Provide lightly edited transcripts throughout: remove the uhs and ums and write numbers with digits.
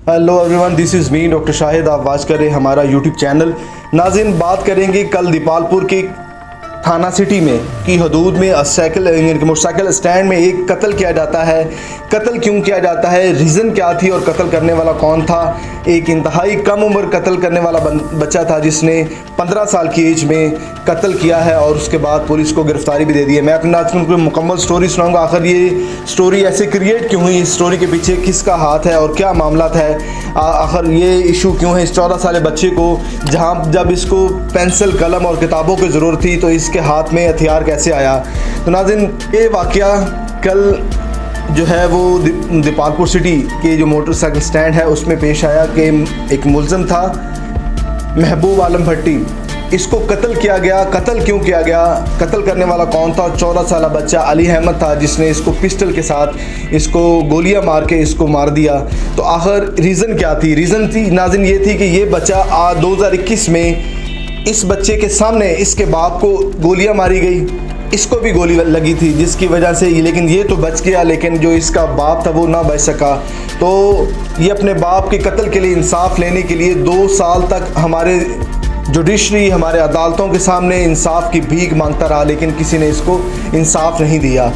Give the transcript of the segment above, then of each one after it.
Hello everyone, this is me doctor Shahid. आप watch कर रहे हैं हमारा यूट्यूब चैनल। नाज़रीन, बात करेंगे कल दीपालपुर के थाना सिटी में की हदूद में मोटरसाइकिल स्टैंड में एक कत्ल किया जाता है। कत्ल क्यों किया जाता है, रीज़न क्या थी और कत्ल करने वाला कौन था? एक इंतहाई कम उम्र कत्ल करने वाला बच्चा था जिसने 15 साल की एज में कत्ल किया है और उसके बाद पुलिस को गिरफ्तारी भी दे दी है। मैं अपने नाज़रीन को मुकम्मल स्टोरी सुनाऊंगा। आखिर ये स्टोरी ऐसे क्रिएट क्यों हुई, इस स्टोरी के पीछे किसका हाथ है और क्या मामला है, आखिर ये इशू क्यों है इस 14 साल बच्चे को, जब इसको पेंसिल कलम और किताबों की ज़रूरत थी तो इसके हाथ में हथियार कैसे आया। तो नाज़रीन, ये वाक़या कल जो है वो दीपालपुर सिटी के जो मोटरसाइकिल स्टैंड है उसमें पेश आया कि एक मुलज़म था महबूब आलम भट्टी, इसको कत्ल किया गया। कत्ल क्यों किया गया, कत्ल करने वाला कौन था? 14 साल बच्चा अली अहमद था जिसने इसको पिस्टल के साथ इसको गोलियां मार के इसको मार दिया। तो आखिर रीज़न क्या थी? रीज़न थी नाज़रीन ये थी कि ये बच्चा 2021 में इस बच्चे के सामने इसके बाप को गोलियां मारी गई, इसको भी गोली लगी थी जिसकी वजह से लेकिन ये तो बच गया, लेकिन जो इसका बाप था वो ना बच सका। तो ये अपने बाप के कत्ल के लिए इंसाफ लेने के लिए 2 साल तक हमारे जुडिशरी, हमारे अदालतों के सामने इंसाफ की भीख मांगता रहा, लेकिन किसी ने इसको इंसाफ नहीं दिया।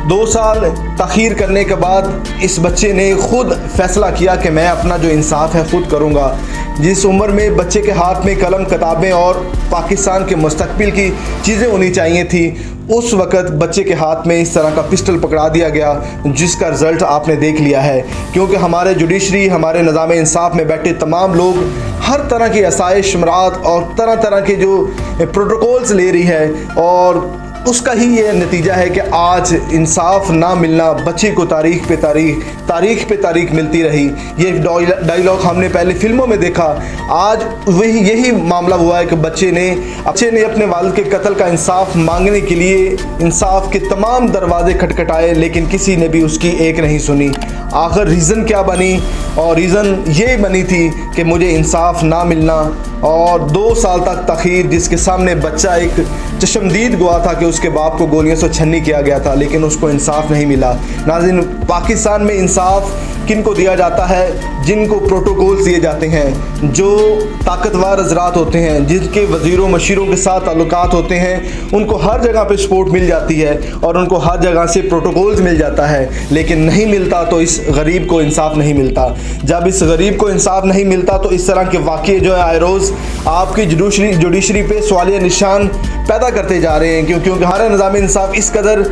2 साल तख़ीर करने के बाद इस बच्चे ने खुद फ़ैसला किया कि मैं अपना जो इंसाफ है ख़ुद करूँगा। जिस उम्र में बच्चे के हाथ में कलम, किताबें और पाकिस्तान के मुस्तकबिल की चीज़ें होनी चाहिए थी, उस वक़्त बच्चे के हाथ में इस तरह का पिस्टल पकड़ा दिया गया, जिसका रिज़ल्ट आपने देख लिया है। क्योंकि हमारे जुडिशरी, हमारे निज़ाम इंसाफ में बैठे तमाम लोग हर तरह की आसाइश मराद और तरह तरह के जो प्रोटोकॉल्स ले रही है और उसका ही ये नतीजा है कि आज इंसाफ ना मिलना, बच्चे को तारीख पे तारीख मिलती रही। ये डायलॉग हमने पहले फिल्मों में देखा, आज यही मामला हुआ है कि बच्चे ने अपने वालिद के कत्ल का इंसाफ मांगने के लिए इंसाफ के तमाम दरवाजे खटखटाए, लेकिन किसी ने भी उसकी एक नहीं सुनी। आखिर रीज़न क्या बनी? और रीज़न ये बनी थी कि मुझे इंसाफ ना मिलना और 2 साल तक तख़ीर, जिसके सामने बच्चा एक चश्मदीद गवाह था कि उसके बाप को गोलियों से छन्नी किया गया था, लेकिन उसको इंसाफ नहीं मिला। नाज़रीन, पाकिस्तान में इंसाफ किनको दिया जाता है? जिनको प्रोटोकॉल्स दिए जाते हैं, जो ताकतवर हज़रात होते हैं, जिनके वज़ीरों मशीरों के साथ ताल्लुकात होते हैं, उनको हर जगह पे सपोर्ट मिल जाती है और उनको हर जगह से प्रोटोकॉल्स मिल जाता है, लेकिन नहीं मिलता तो इस गरीब को इंसाफ नहीं मिलता। जब इस गरीब को इंसाफ नहीं मिलता तो इस तरह के वाक़े जो है आए रोज़ आपकी जुडिशरी पे सवालिया निशान पैदा करते जा रहे हैं, क्योंकि हमारा निज़ाम इंसाफ इस कदर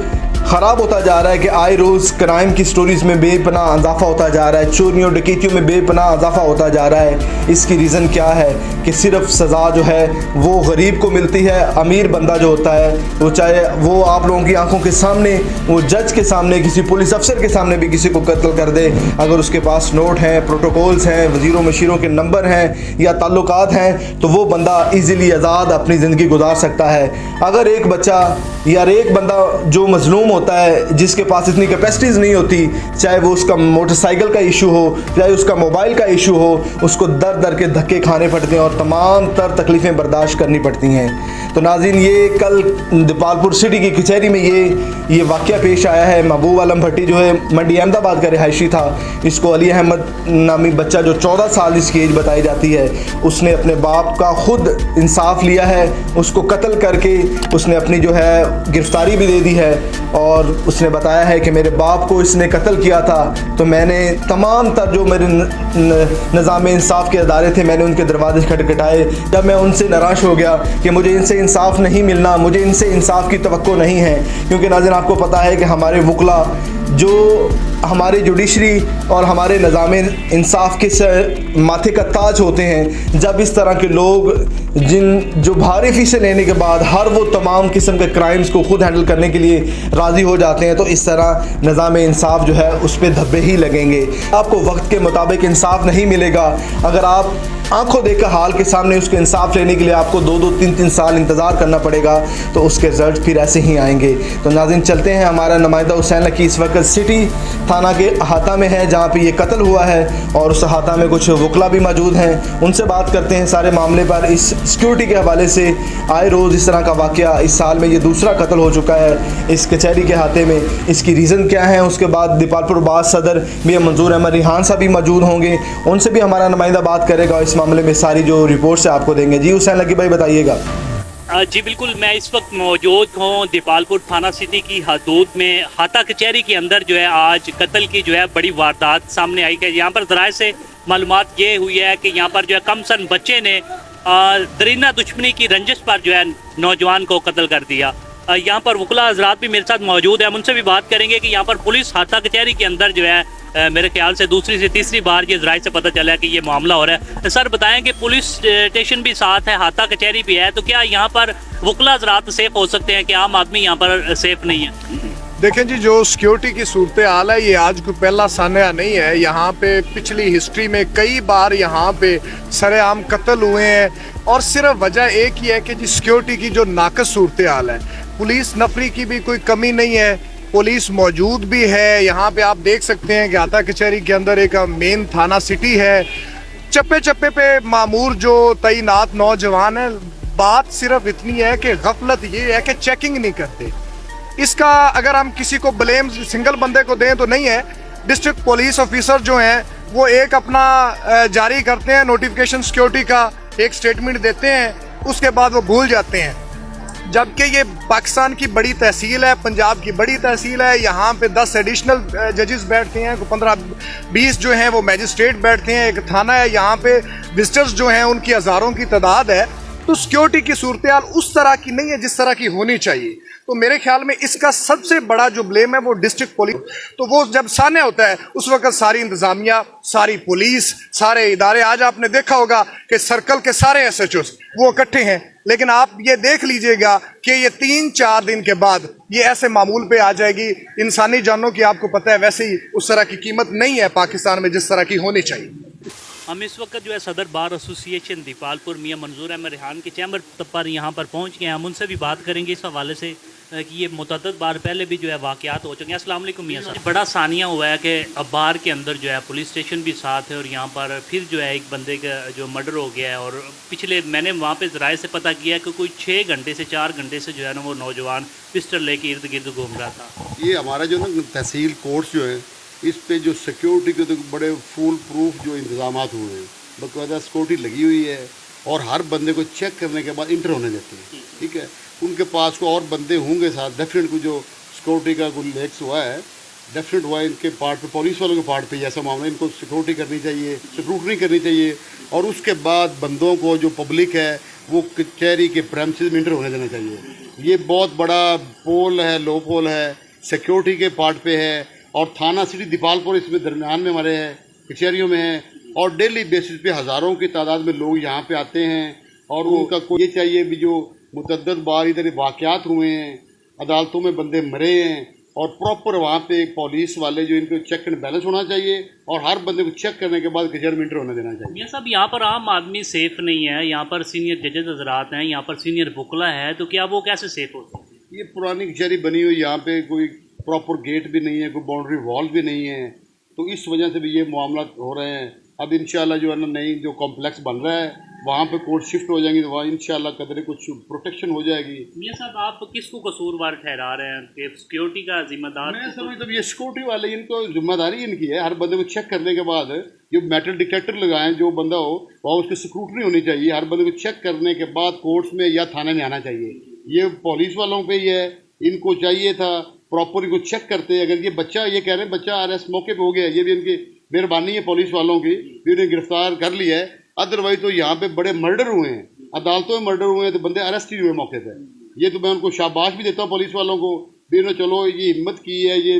ख़राब होता जा रहा है कि आए रोज़ क्राइम की स्टोरीज़ में बेपनाह इजाफा होता जा रहा है, चोरियों डकैतियों में बेपनाह इजाफा होता जा रहा है। इसकी रीज़न क्या है कि सिर्फ सज़ा जो है वो गरीब को मिलती है। अमीर बंदा जो होता है वो चाहे वो आप लोगों की आंखों के सामने, वो जज के सामने, किसी पुलिस अफसर के सामने भी किसी को कत्ल कर दे, अगर उसके पास नोट हैं, प्रोटोकॉल्स हैं, वज़ीरों मशीरों के नंबर हैं या ताल्लुकात हैं, तो वो बंदा ईज़िली आज़ाद अपनी ज़िंदगी गुजार सकता है। अगर एक बच्चा या एक बंदा जो मजलूम होता है, जिसके पास इतनी कैपेसिटीज़ नहीं होती, चाहे वो उसका मोटरसाइकिल का इशू हो, चाहे उसका मोबाइल का इशू हो, उसको दर दर के धक्के खाने पड़ते हैं और तमाम तर तकलीफ़ें बर्दाश्त करनी पड़ती हैं। तो नाज़रीन, ये कल दीपालपुर सिटी की कचहरी में ये वाक़या पेश आया है। महबूब आलम भट्टी जो है मंडी अहमदाबाद का रिहायशी था, इसको अली अहमद नामी बच्चा जो 14 साल इसकी एज बताई जाती है, उसने अपने बाप का खुद इंसाफ लिया है, उसको कत्ल करके उसने अपनी जो है गिरफ्तारी भी दे दी है और उसने बताया है कि मेरे बाप को इसने कत्ल किया था, तो मैंने तमाम तर जो मेरे निज़ाम इंसाफ के अदारे थे, मैंने उनके दरवाजे खटखटाए। जब मैं उनसे निराश हो गया कि मुझे इनसे इंसाफ नहीं मिलना, मुझे इनसे इंसाफ की तवक्को नहीं है, क्योंकि नाज़रीन आपको पता है कि हमारे वकला जो हमारे जुडिशरी और हमारे निज़ाम इंसाफ के माथे का ताज होते हैं, जब इस तरह के लोग जो भारी फीसें लेने के बाद हर वो तमाम किस्म के क्राइम्स को खुद हैंडल करने के लिए राज़ी हो जाते हैं, तो इस तरह निज़ाम इंसाफ जो है उस पर धब्बे ही लगेंगे। आपको वक्त के मुताबिक इंसाफ नहीं मिलेगा। अगर आप आंखों देखकर हाल के सामने उसके इंसाफ लेने के लिए आपको 2-2, 3-3 साल इंतज़ार करना पड़ेगा, तो उसके रिजल्ट फिर ऐसे ही आएंगे। तो नाज़रीन चलते हैं, हमारा नुमाइंदा हुसैन लकी इस वक्त सिटी थाना के अहाता में है जहाँ पे ये कत्ल हुआ है, और उस अहाता में कुछ वकला भी मौजूद हैं। उनसे बात करते हैं सारे मामले पर। इस सिक्योरिटी के हवाले से आए रोज़ इस तरह का वाक़या, इस साल में ये दूसरा कत्ल हो चुका है इस कचहरी के अहाते में, इसकी रीज़न क्या है। उसके बाद दीपालपुर बास सदर मियां मंजूर अहमद रिहान साहब भी मौजूद होंगे, उनसे भी हमारा नुमाइंदा बात करेगा और इस मामले में सारी जो रिपोर्ट्स है आपको देंगे। जी हुसैन लकी भाई बताइएगा। जी बिल्कुल, मैं इस वक्त मौजूद हूँ दीपालपुर थाना सिटी की हदूद में, हाता कचहरी के अंदर जो है आज कत्ल की जो है बड़ी वारदात सामने आई है। यहाँ पर ज़राए से मालूमात ये हुई है कि यहाँ पर जो है कम सन बच्चे ने दरीना दुश्मनी की रंजिश पर जो है नौजवान को कत्ल कर दिया। यहाँ पर वकला हजरात भी मेरे साथ मौजूद है, हम उनसे भी बात करेंगे कि यहाँ पर पुलिस हाता कचहरी के अंदर जो है मेरे ख्याल से दूसरी से तीसरी बार ये ज़राए से पता चला है कि ये मामला हो रहा है। सर बताएं कि पुलिस स्टेशन भी साथ है, हाता कचहरी भी है, तो क्या यहाँ पर वकला हजरात सेफ हो सकते हैं कि आम आदमी यहाँ पर सेफ नहीं है? देखें जी, जो सिक्योरिटी की सूरत हाल है ये आज कोई पहला सान्या नहीं है। यहाँ पे पिछली हिस्ट्री में कई बार यहाँ पे सरेआम कत्ल हुए हैं, और सिर्फ वजह एक ही है कि जी सिक्योरिटी की जो नाकस सूरत हाल है। पुलिस नफरी की भी कोई कमी नहीं है, पुलिस मौजूद भी है। यहाँ पे आप देख सकते हैं कि हाता कचहरी के अंदर एक मेन थाना सिटी है, चप्पे चप्पे पे मामूर जो तैनात नौजवान है। बात सिर्फ इतनी है कि गफलत ये है कि चेकिंग नहीं करते। इसका अगर हम किसी को ब्लेम सिंगल बंदे को दें तो नहीं है। डिस्ट्रिक्ट पुलिस ऑफिसर जो हैं वो एक अपना जारी करते हैं नोटिफिकेशन सिक्योरिटी का, एक स्टेटमेंट देते हैं, उसके बाद वो भूल जाते हैं। जबकि ये पाकिस्तान की बड़ी तहसील है, पंजाब की बड़ी तहसील है। यहाँ पे 10 एडिशनल जजेस बैठते हैं, 15-20 जो हैं वो मैजिस्ट्रेट बैठते हैं। एक थाना है, यहाँ पे विजिटर्स जो हैं उनकी हज़ारों की तादाद है। तो सिक्योरिटी की सूरत हाल उस तरह की नहीं है जिस तरह की होनी चाहिए। तो मेरे ख्याल में इसका सबसे बड़ा जो ब्लेम है वो डिस्ट्रिक्ट पुलिस। तो वो जब सामने होता है उस वक्त सारी इंतजामिया, सारी पुलिस, सारे इदारे, आज आपने देखा होगा कि सर्कल के सारे SHOs वो इकट्ठे हैं, लेकिन आप ये देख लीजिएगा कि ये 3-4 दिन के बाद ये ऐसे मामूल पे आ जाएगी। इंसानी जानों की आपको पता है वैसे ही उस तरह की कीमत नहीं है पाकिस्तान में जिस तरह की होनी चाहिए। हम इस वक्त जो है सदर बार एसोसिएशन दीपालपुर मियां मंजूर अहमद रिहान के चैम्बर पर यहाँ पर पहुँच गए हैं। हम उनसे भी बात करेंगे इस हवाले से कि ये मुतअद्दिद बार पहले भी जो है वाक़यात हो चुके हैं। अस्सलाम वालेकुम मियां साहब। बड़ा सानिया हुआ है कि अब्बार के अंदर जो है पुलिस स्टेशन भी साथ है, और यहाँ पर फिर जो है एक बंदे का जो मर्डर हो गया है, और पिछले मैंने वहाँ पे ज़राए से पता किया कि कोई 6 घंटे से 4 घंटे से जो है ना वो नौजवान पिस्टल लेके इर्द गिर्द घूम रहा था। ये हमारा जो ना तहसील कोर्ट्स जो है इस पे जो सिक्योरिटी के तो बड़े फुल प्रूफ जो इंतजाम हुए हैं, बकायदा सिक्योरिटी लगी हुई है, और हर बंदे को चेक करने के बाद इंटर होने देते हैं। ठीक है, उनके पास को और बंदे होंगे साथ, डेफिनेट को जो सिक्योरिटी का कोई लेक्स हुआ है, डेफिनेट हुआ है इनके पार्ट पे, पुलिस वालों के पार्ट पे ऐसा मामला, इनको सिक्योरिटी करनी चाहिए, स्क्रूटनी करनी चाहिए, और उसके बाद बंदों को जो पब्लिक है वो कचहरी के प्रेमिसेस में इंटर होने देना चाहिए। ये बहुत बड़ा पोल है, लो पोल है, सिक्योरिटी के पार्ट पे है, और थाना सिटी दीपालपुर इसमें दरमियान में हमारे हैं, कचहरियों में है, और डेली बेसिस पे हज़ारों की तादाद में लोग यहाँ पे आते हैं। और उनका कोई ये चाहिए भी जो मुतअद्दिद बार इधर वाक़यात हुए हैं, अदालतों में बंदे मरे हैं, और प्रॉपर वहाँ पे पुलिस वाले जो इनको चेक एंड बैलेंस होना चाहिए, और हर बंदे को चेक करने के बाद कचहरी में इंटर होने देना चाहिए। मियां साहब, यहाँ पर आम आदमी सेफ नहीं है, यहाँ पर सीनियर जजेस हजरात हैं, यहाँ पर सीनियर वकला है, तो क्या वो कैसे सेफ हो सकते हैं? ये पुरानी कचहरी बनी हुई, यहाँ पे कोई प्रॉपर गेट भी नहीं है, कोई बाउंड्री वॉल भी नहीं है, तो इस वजह से भी ये मामला हो रहे हैं। अब इंशाल्लाह जो है ना नई जो कॉम्प्लेक्स बन रहा है वहाँ पे कोर्ट शिफ्ट हो जाएंगी, तो वहाँ इंशाल्लाह कदरे कुछ प्रोटेक्शन हो जाएगी। मियां साहब, आप किसको कसूरवार ठहरा रहे हैं कि सिक्योरिटी का जिम्मेदार? मैं समझता हूँ ये सिक्योरिटी वाले, इनको जिम्मेदारी इनकी है, हर बंदे को चेक करने के बाद जो मेटल डिटेक्टर लगाएं, जो बंदा हो वहाँ उसकी स्क्रूटनी होनी चाहिए, हर बंदे को चेक करने के बाद कोर्ट्स में या थाने में आना चाहिए। ये पुलिस वालों पे ही है, इनको चाहिए था प्रॉपर इनको चेक करते। अगर ये बच्चा ये कह रहे हैं बच्चा अरेस्ट मौके पे हो गया, ये भी इनकी मेहरबानी है पुलिस वालों की, भी उन्हें गिरफ्तार कर लिया है। अदरवाइज तो यहाँ पे बड़े मर्डर हुए हैं, अदालतों में मर्डर हुए हैं, तो बंदे अरेस्ट ही हुए मौके पे। ये तो मैं उनको शाबाश भी देता हूँ पुलिस वालों को, भी उन्होंने चलो ये हिम्मत की है, ये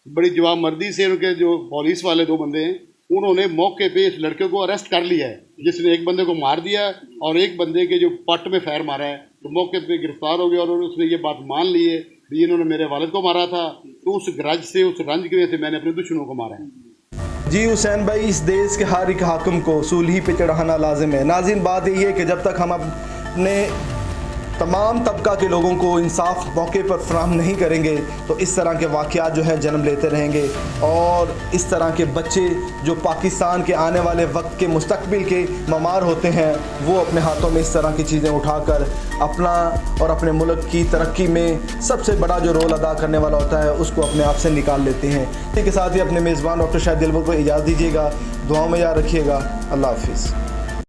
बड़ी जवाबमर्दी से उनके जो पुलिस वाले 2 बंदे हैं उन्होंने मौके पे इस लड़के को अरेस्ट कर लिया है, जिसने एक बंदे को मार दिया और एक बंदे के जो पट में फायर मारा है, तो मौके पे गिरफ्तार हो गया। और उसने ये बात मान ली है भी इन्होंने मेरे वालिद को मारा था, तो उस ग्रज से, उस रंज की वजह से मैंने अपने दुश्मनों को मारा है। जी हुसैन भाई, इस देश के हर एक हाकिम को सूली पे चढ़ाना लाजिम है। नाज़रीन, बात यही है कि जब तक हम अपने तमाम तबका के लोगों को इंसाफ मौके पर फराहम नहीं करेंगे तो इस तरह के वाक़यात जो हैं जन्म लेते रहेंगे और इस तरह के बच्चे जो पाकिस्तान के आने वाले वक्त के मुस्तकबिल के ममार होते हैं वो अपने हाथों में इस तरह की चीज़ें उठाकर अपना और अपने मुल्क की तरक्की में सबसे बड़ा जो रोल अदा करने वाला होता है उसको अपने आप से निकाल लेते हैं। इसी के साथ ही अपने मेज़बान डॉक्टर शाहिद दिलबर को इजाज़त दीजिएगा। दुआओं में याद रखिएगा। अल्लाह हाफिज़।